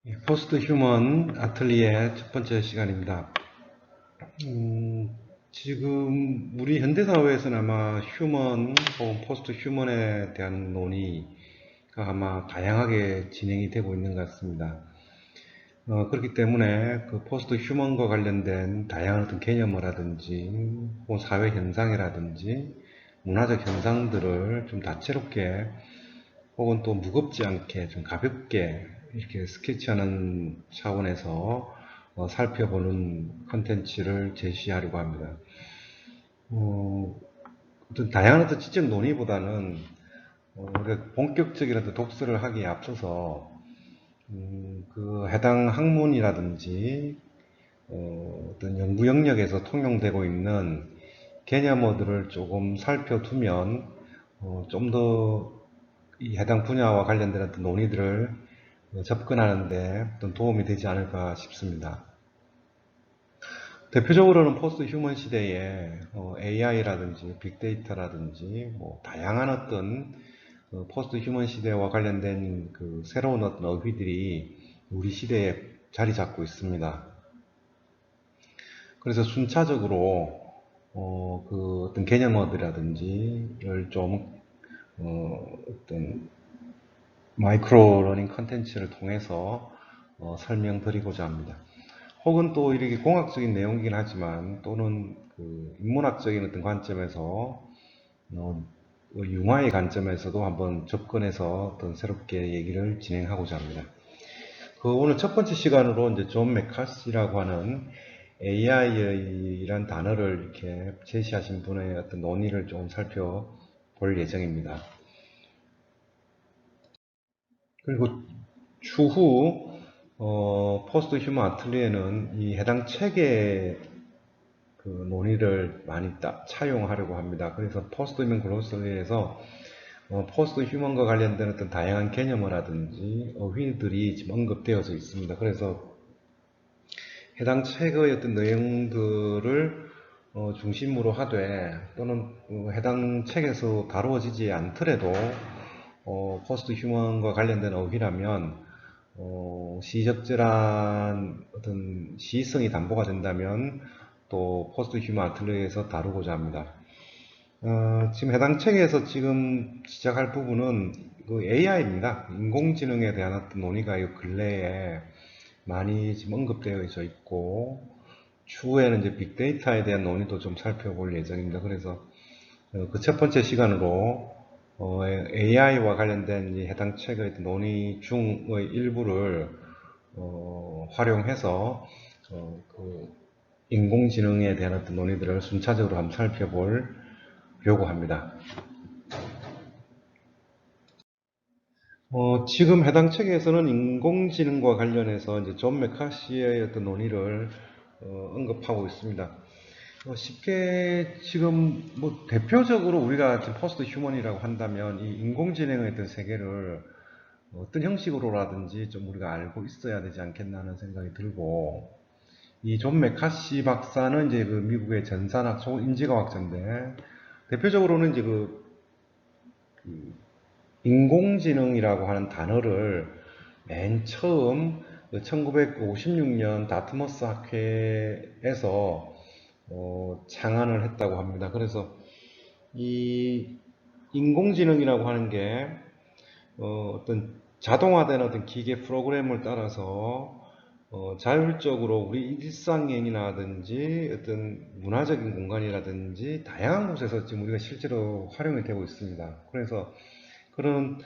포스트 휴먼 아틀리에 첫 번째 시간입니다. 지금 우리 현대사회에서는 아마 휴먼 혹은 포스트 휴먼에 대한 논의가 아마 다양하게 진행이 되고 있는 것 같습니다. 그렇기 때문에 그 포스트 휴먼과 관련된 다양한 어떤 개념이라든지 혹은 사회 현상이라든지 문화적 현상들을 좀 다채롭게 혹은 또 무겁지 않게 좀 가볍게 이렇게 스케치하는 차원에서 살펴보는 컨텐츠를 제시하려고 합니다. 어떤 다양한 어떤 지적 논의보다는 우리가 본격적인 어떤 독서를 하기에 앞서서 그 해당 학문이라든지 어떤 연구 영역에서 통용되고 있는 개념어들을 조금 살펴두면 좀 더 이 해당 분야와 관련된 어떤 논의들을 접근하는데 어떤 도움이 되지 않을까 싶습니다. 대표적으로는 포스트 휴먼 시대에 AI라든지 빅데이터라든지 뭐 다양한 어떤 포스트 휴먼 시대와 관련된 그 새로운 어떤 어휘들이 우리 시대에 자리 잡고 있습니다. 그래서 순차적으로 그 어떤 개념어들이라든지를 좀 어떤 마이크로 러닝 컨텐츠를 통해서 설명드리고자 합니다. 혹은 또 이렇게 공학적인 내용이긴 하지만 또는 그 인문학적인 어떤 관점에서 융화의 관점에서도 한번 접근해서 어떤 새롭게 얘기를 진행하고자 합니다. 그 오늘 첫 번째 시간으로 이제 존 맥카시라고 하는 AI란 단어를 이렇게 제시하신 분의 어떤 논의를 좀 살펴볼 예정입니다. 그리고 추후 포스트 휴먼 아틀리에는 이 해당 책의 그 논의를 많이 차용하려고 합니다. 그래서 포스트 휴먼 글로서리에서 포스트 휴먼과 관련된 어떤 다양한 개념이라든지 어휘들이 지금 언급되어져 있습니다. 그래서 해당 책의 어떤 내용들을 중심으로 하되 또는 해당 책에서 다루어지지 않더라도 포스트 휴먼과 관련된 어휘라면 시적절한 어떤 시성이 담보가 된다면 또 포스트 휴먼 아틀리에에서 다루고자 합니다. 지금 해당 책에서 지금 시작할 부분은 그 AI입니다. 인공지능에 대한 어떤 논의가 이 근래에 많이 지금 언급되어 있고 추후에는 이제 빅데이터에 대한 논의도 좀 살펴볼 예정입니다. 그래서 그 첫 번째 시간으로 AI와 관련된 해당 책의 논의 중의 일부를 활용해서 그 인공지능에 대한 어떤 논의들을 순차적으로 한번 살펴보려고 합니다. 지금 해당 책에서는 인공지능과 관련해서 이제 존 맥카시의 어떤 논의를 언급하고 있습니다. 쉽게 지금 뭐 대표적으로 우리가 지금 포스트 휴먼이라고 한다면 이 인공지능의 어떤 세계를 어떤 형식으로라든지 좀 우리가 알고 있어야 되지 않겠나 하는 생각이 들고 이 존 맥카시 박사는 이제 그 미국의 전산학 인지과학자인데 대표적으로는 이제 그 인공지능이라고 하는 단어를 맨 처음 1956년 다트머스 학회에서 창안을 했다고 합니다. 그래서 이 인공지능이라고 하는 게 어떤 자동화된 어떤 기계 프로그램을 따라서 자율적으로 우리 일상행이라든지 어떤 문화적인 공간이라든지 다양한 곳에서 지금 우리가 실제로 활용이 되고 있습니다. 그래서 그런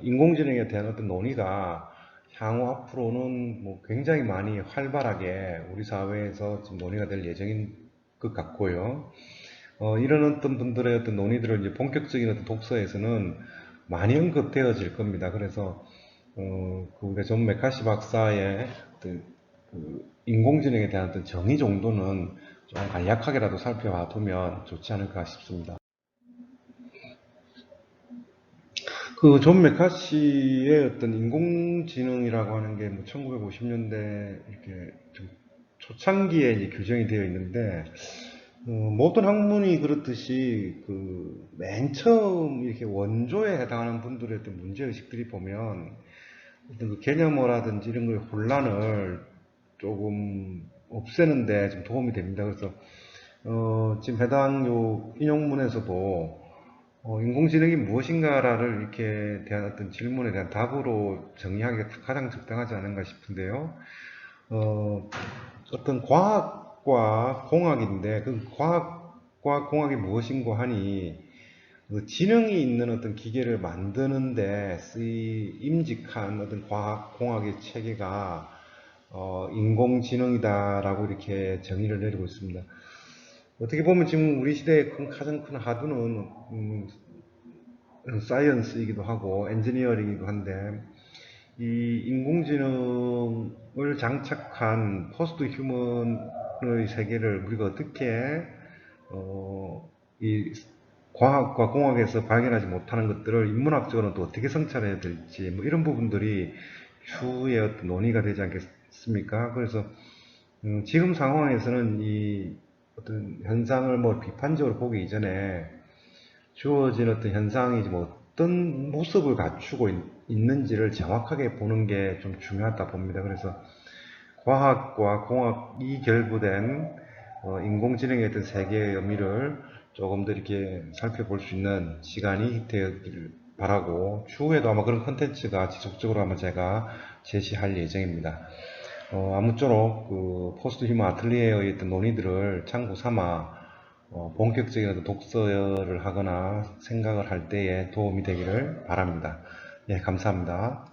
인공지능에 대한 어떤 논의가 향후 앞으로는 뭐 굉장히 많이 활발하게 우리 사회에서 지금 논의가 될 예정인 것 같고요. 이런 어떤 분들의 어떤 논의들을 이제 본격적인 어떤 독서에서는 많이 언급되어질 겁니다. 그래서 그 우리가 존 메카시 박사의 그 인공지능에 대한 어떤 정의 정도는 좀 간략하게라도 살펴봐두면 좋지 않을까 싶습니다. 그 존 메카시의 어떤 인공지능이라고 하는 게 뭐 1950년대 이렇게 좀 초창기에 이제 규정이 되어 있는데 모든 학문이 그렇듯이 그 맨 처음 이렇게 원조에 해당하는 분들의 어떤 문제의식들이 보면 어떤 그 개념어라든지 이런 걸 혼란을 조금 없애는데 좀 도움이 됩니다. 그래서 지금 해당 요 인용문에서도 인공지능이 무엇인가를 이렇게 대한 어떤 질문에 대한 답으로 정의하기가 가장 적당하지 않은가 싶은데요. 어떤 과학과 공학인데 그 과학과 공학이 무엇인고 하니 그 지능이 있는 어떤 기계를 만드는데 쓰임직한 어떤 과학 공학의 체계가 인공지능이다라고 이렇게 정의를 내리고 있습니다. 어떻게 보면 지금 우리 시대의 가장 큰 하두는 사이언스이기도 하고 엔지니어링이기도 한데 이 인공지능을 장착한 포스트 휴먼의 세계를 우리가 어떻게 이 과학과 공학에서 발견하지 못하는 것들을 인문학적으로는 또 어떻게 성찰해야 될지 뭐 이런 부분들이 추후에 어떤 논의가 되지 않겠습니까? 그래서 지금 상황에서는 이 어떤 현상을 뭐 비판적으로 보기 이전에 주어진 어떤 현상이 뭐 어떤 모습을 갖추고 있는지를 정확하게 보는 게 좀 중요하다 봅니다. 그래서 과학과 공학이 결부된 인공지능의 어떤 세계의 의미를 조금 더 이렇게 살펴볼 수 있는 시간이 되었기를 바라고 추후에도 아마 그런 컨텐츠가 지속적으로 아마 제가 제시할 예정입니다. 아무쪼록 그 포스트 휴먼 아틀리에의 어떤 논의들을 참고 삼아 본격적인 어떤 독서를 하거나 생각을 할 때에 도움이 되기를 바랍니다. 예, 감사합니다.